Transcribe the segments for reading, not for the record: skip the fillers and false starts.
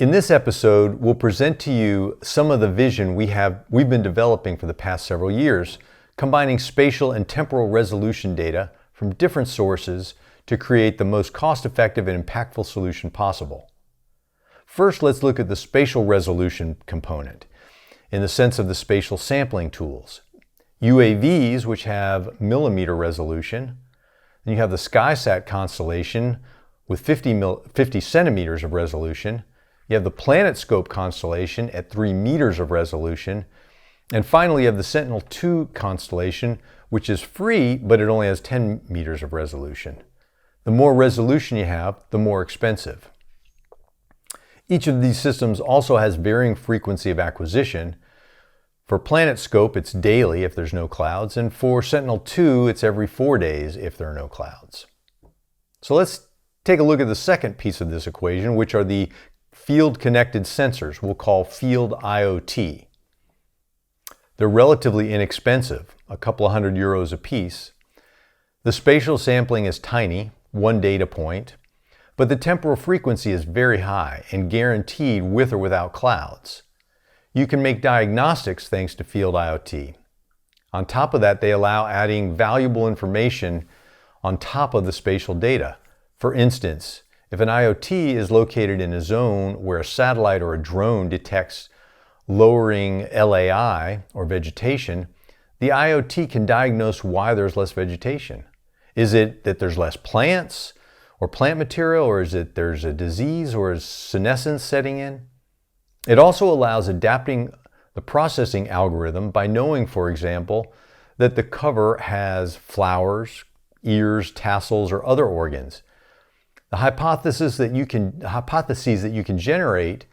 In this episode, we'll present to you some of the vision we've been developing for the past several years, combining spatial and temporal resolution data from different sources to create the most cost-effective and impactful solution possible. First, let's look at the spatial resolution component, in the sense of the spatial sampling tools. UAVs, which have millimeter resolution, and you have the SkySat constellation with 50 centimeters of resolution. You have the PlanetScope constellation at 3 meters of resolution. And finally, you have the Sentinel-2 constellation, which is free, but it only has 10 meters of resolution. The more resolution you have, the more expensive. Each of these systems also has varying frequency of acquisition. For PlanetScope, it's daily if there's no clouds, and for Sentinel-2, it's every 4 days if there are no clouds. So let's take a look at the second piece of this equation, which are the field-connected sensors we'll call Field IoT. They're relatively inexpensive, a couple of €100 a piece. The spatial sampling is tiny, 1 data point, but the temporal frequency is very high and guaranteed with or without clouds. You can make diagnostics thanks to Field IoT. On top of that, they allow adding valuable information on top of the spatial data. For instance, if an IoT is located in a zone where a satellite or a drone detects lowering LAI, or vegetation, the IoT can diagnose why there's less vegetation. Is it that there's less plants or plant material, or is it there's a disease or is senescence setting in? It also allows adapting the processing algorithm by knowing, for example, that the cover has flowers, ears, tassels, or other organs. The hypotheses that you can generate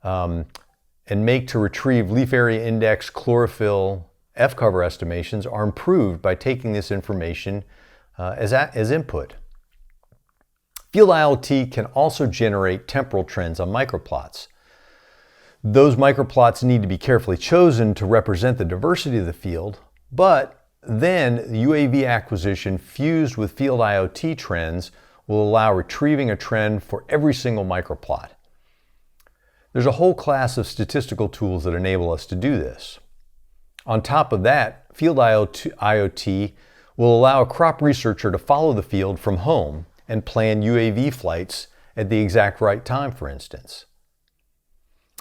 and make to retrieve leaf area index, chlorophyll, F-cover estimations are improved by taking this information as input. Field IoT can also generate temporal trends on microplots. Those microplots need to be carefully chosen to represent the diversity of the field, but then UAV acquisition fused with Field IoT trends will allow retrieving a trend for every single microplot. There's a whole class of statistical tools that enable us to do this. On top of that, Field IoT will allow a crop researcher to follow the field from home and plan UAV flights at the exact right time, for instance.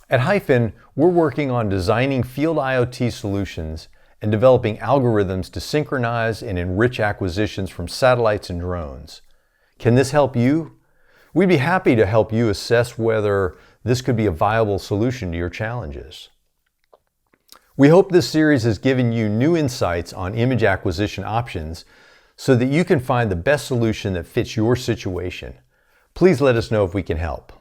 At Hyphen, we're working on designing Field IoT solutions and developing algorithms to synchronize and enrich acquisitions from satellites and drones. Can this help you? We'd be happy to help you assess whether this could be a viable solution to your challenges. We hope this series has given you new insights on image acquisition options so that you can find the best solution that fits your situation. Please let us know if we can help.